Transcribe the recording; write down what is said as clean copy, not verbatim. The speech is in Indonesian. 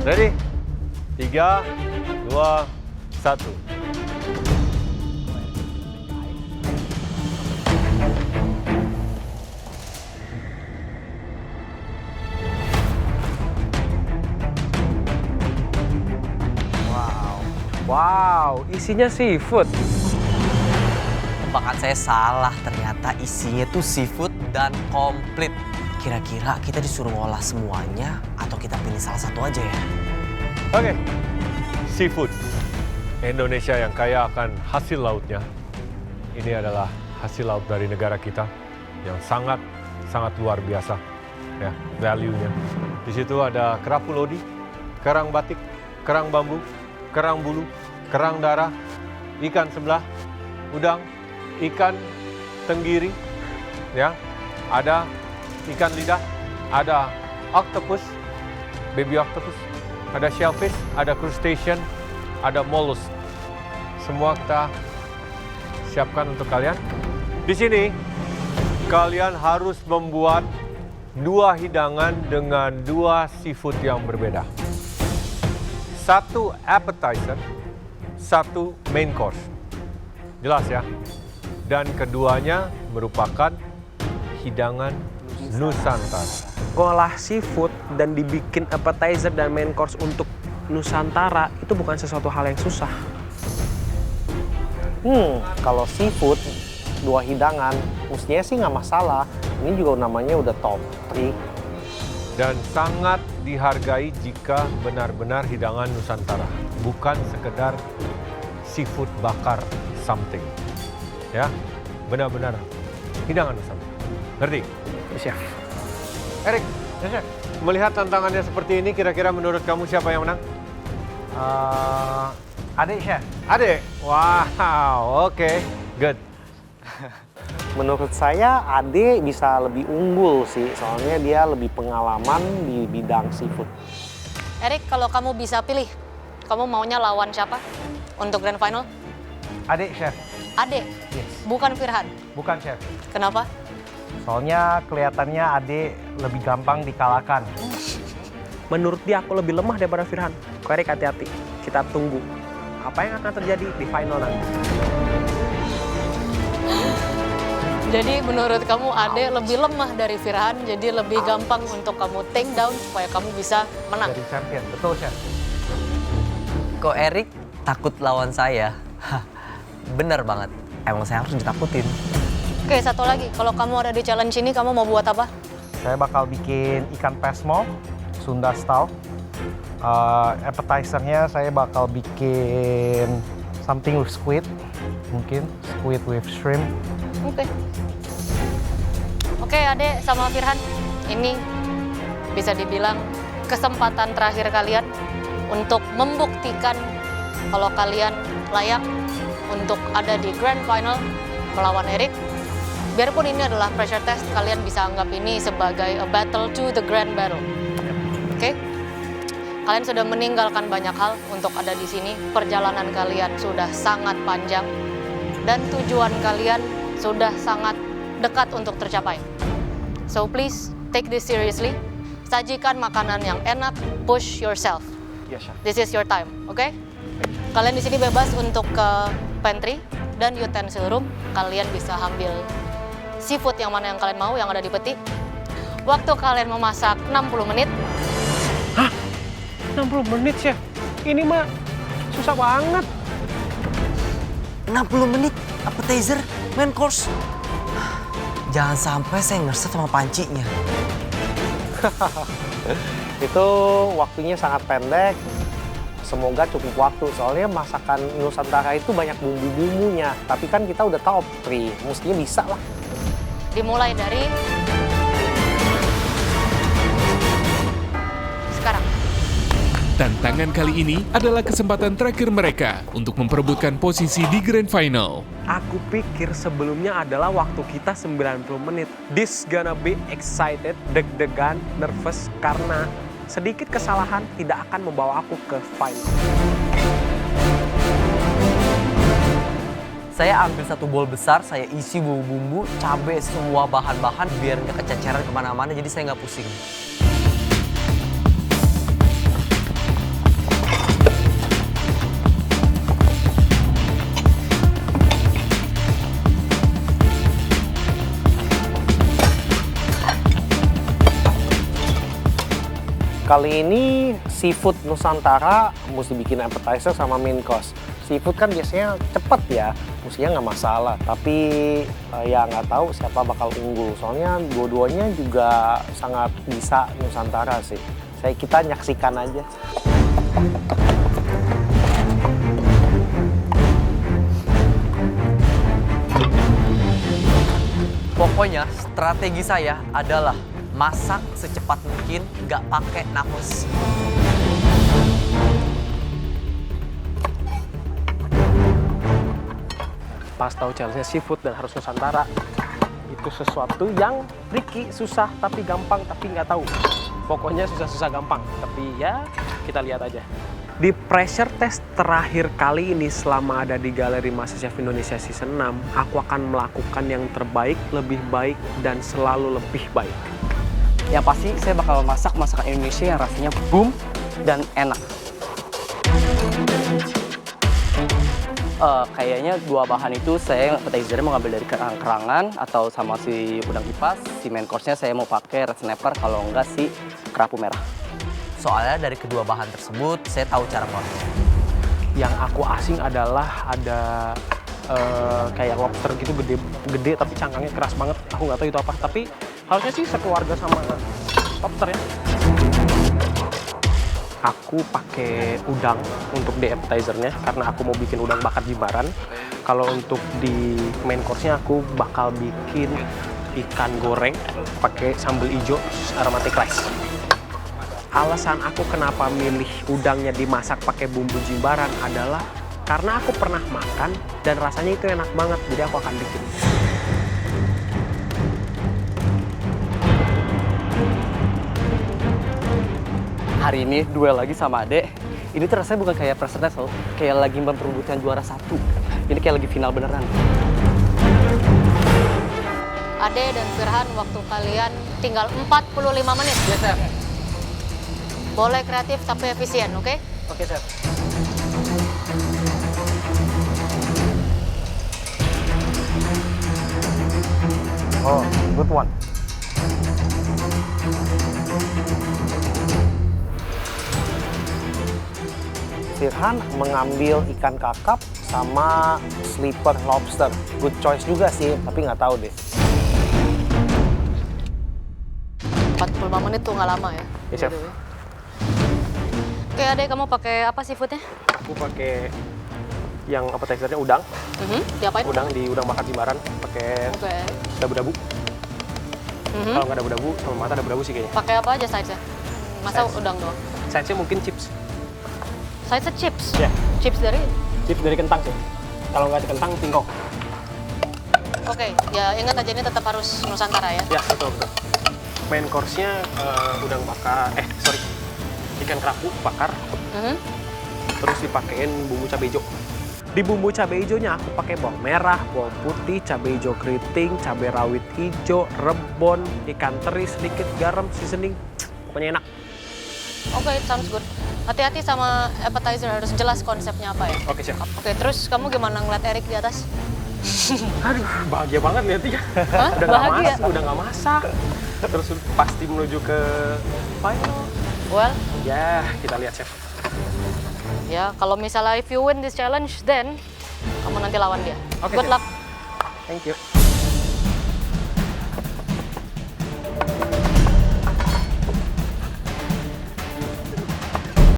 Ready? 3, 2, 1. Wow, isinya seafood. Tebakan saya salah, ternyata isinya tuh seafood dan komplit. Kira-kira kita disuruh ngolah semuanya atau kita pilih salah satu aja ya? Oke, seafood. Indonesia yang kaya akan hasil lautnya. Ini adalah hasil laut dari negara kita yang sangat luar biasa, ya, value-nya. Di situ ada kerapu lodi, kerang batik, kerang bambu, kerang bulu, kerang darah, ikan sebelah, udang, ikan tenggiri, ya, ada ikan lidah, ada octopus, baby octopus, ada shellfish, ada crustacean, ada mollusk. Semua kita siapkan untuk kalian. Di sini kalian harus membuat 2 hidangan dengan 2 seafood yang berbeda. 1 appetizer, 1 main course. Jelas ya? Dan keduanya merupakan hidangan Nusantara. Ngolah seafood dan dibikin appetizer dan main course untuk Nusantara itu bukan sesuatu hal yang susah. Kalau seafood, 2 hidangan, mestinya sih nggak masalah. Ini juga namanya udah top 3. Dan sangat dihargai jika benar-benar hidangan Nusantara. Bukan sekedar seafood bakar something. Ya, benar-benar hidangan Nusantara. Ngerti? Chef. Erik, melihat tantangannya seperti ini, kira-kira menurut kamu siapa yang menang? Adik, Chef. Adik? Wow, oke, good. Menurut saya Ade bisa lebih unggul sih, soalnya dia lebih pengalaman di bidang seafood. Erik, kalau kamu bisa pilih, kamu maunya lawan siapa untuk grand final? Adik, Chef. Ade, Yes. bukan Firhan. Bukan, Chef. Kenapa? Soalnya kelihatannya Adik lebih gampang dikalahkan. Menurut dia aku lebih lemah daripada Firhan. Kok Erik, hati-hati. Kita tunggu apa yang akan terjadi di final nanti. Jadi menurut kamu Ade lebih lemah dari Firhan, jadi lebih gampang untuk kamu take down supaya kamu bisa menang. Jadi champion, betul, Chef. Kok Erik takut lawan saya? Hah, bener banget. Emang saya harus ditakutin. Oke, satu lagi. Kalau kamu ada di challenge ini, kamu mau buat apa? Saya bakal bikin ikan pesmo, Sunda style. Appetizer-nya saya bakal bikin something with squid. Mungkin squid with shrimp. Oke. Oke, Ade sama Firhan. Ini bisa dibilang kesempatan terakhir kalian untuk membuktikan kalau kalian layak untuk ada di grand final melawan Erik. Biarpun ini adalah pressure test, kalian bisa anggap ini sebagai a battle to the grand battle. Oke? Kalian sudah meninggalkan banyak hal untuk ada di sini. Perjalanan kalian sudah sangat panjang dan tujuan kalian sudah sangat dekat untuk tercapai. So please take this seriously. Sajikan makanan yang enak, push yourself. Yes, Chef. This is your time, oke? Kalian di sini bebas untuk ke pantry dan utensil room. Kalian bisa ambil seafood yang mana yang kalian mau, yang ada di peti. Waktu kalian memasak 60 menit. 60 menit, Chef. Ini mah susah banget. 60 menit appetizer, main course. Jangan sampai saya ngeset sama pancinya. Itu waktunya sangat pendek. Semoga cukup waktu, soalnya masakan Nusantara itu banyak bumbu-bumbunya. Tapi kan kita udah top 3, mestinya bisa lah. Dimulai dari sekarang. Tantangan kali ini adalah kesempatan terakhir mereka untuk memperebutkan posisi di Grand Final. Aku pikir sebelumnya adalah waktu kita 90 menit. This gonna be excited, deg-degan, nervous karena sedikit kesalahan tidak akan membawa aku ke final. Saya ambil satu bowl besar, saya isi bumbu-bumbu, cabai, semua bahan-bahan biar nggak kececeran kemana-mana, jadi saya nggak pusing. Kali ini seafood Nusantara mesti bikin appetizer sama main course. Seafood kan biasanya cepet ya, mestinya nggak masalah. Tapi ya nggak tahu siapa bakal unggul. Soalnya dua-duanya juga sangat bisa Nusantara sih. Kita nyaksikan aja. Pokoknya strategi saya adalah masak secepat mungkin, nggak pakai nafas. Pas tahu challenge seafood dan harus Nusantara, itu sesuatu yang tricky, susah tapi gampang, tapi nggak tahu. Pokoknya susah-susah gampang, tapi ya kita lihat aja. Di pressure test terakhir kali ini selama ada di Galeri MasterChef Indonesia Season 6, aku akan melakukan yang terbaik, lebih baik, dan selalu lebih baik. Yang pasti saya bakal masak masakan Indonesia yang rasanya boom dan enak. Kayaknya dua bahan itu saya appetizer mau ngambil dari kerang-kerangan atau sama si udang kipas. Si main course-nya saya mau pakai red snapper, kalau enggak si kerapu merah. Soalnya dari kedua bahan tersebut, saya tahu cara ngolahnya. Yang aku asing adalah ada kayak lobster gitu gede tapi cangkangnya keras banget. Aku nggak tahu itu apa, tapi harusnya sih sekeluarga sama lobster ya. Aku pakai udang untuk di appetizer-nya karena aku mau bikin udang bakar Jimbaran. Kalau untuk di main course-nya aku bakal bikin ikan goreng pakai sambal hijau aromatic rice. Alasan aku kenapa milih udangnya dimasak pakai bumbu Jimbaran adalah karena aku pernah makan dan rasanya itu enak banget, jadi aku akan bikin. Hari ini duel lagi sama Ade. Ini tuh rasanya bukan kayak pressure test loh, kayak lagi memperebutkan juara 1. Ini kayak lagi final beneran. Ade dan Firhan, waktu kalian tinggal 45 menit. Yes, Chef. Boleh kreatif tapi efisien, oke? Oke, Chef. Oh, good one. Firhan mengambil ikan kakap sama sleeper lobster. Good choice juga sih, tapi nggak tahu deh. 45 menit tuh nggak lama ya? Ya, Chef. Oke, Ade, kamu pakai apa seafoodnya? Aku pakai yang appetizer-nya udang. Diapain? Udang bakar Jimbaran pakai Oke. dabu-dabu. Kalau nggak dabu-dabu, sama mata dabu-dabu sih kayaknya. Pakai apa aja sides-nya? Masa Sides. udang doang? Sides-nya mungkin chips. Sides-nya chips? Ya. Chips dari? Chips dari kentang sih. Kalau nggak kentang, tingkok. Oke, ya ingat aja ini tetap harus Nusantara ya? Ya, betul. Main course-nya udang bakar, ikan kerapu bakar, terus dipakein bumbu cabai hijau. Di bumbu cabai hijaunya aku pakai bawang merah, bawang putih, cabai hijau keriting, cabai rawit hijau, rebon, ikan teri sedikit, garam, seasoning. Pokoknya enak. Oke, sounds good. Hati-hati sama appetizer, harus jelas konsepnya apa ya? Oke, Chef. Oke, terus kamu gimana ngeliat Erik di atas? Aduh, bahagia banget lihatnya. Hah? Bahagia? Udah nggak masak. Terus pasti menuju ke final. Well, Ya, kita lihat, Chef. ya kalau misalnya if you win this challenge, then kamu nanti lawan dia. Oke, Good Chef. luck. Thank you.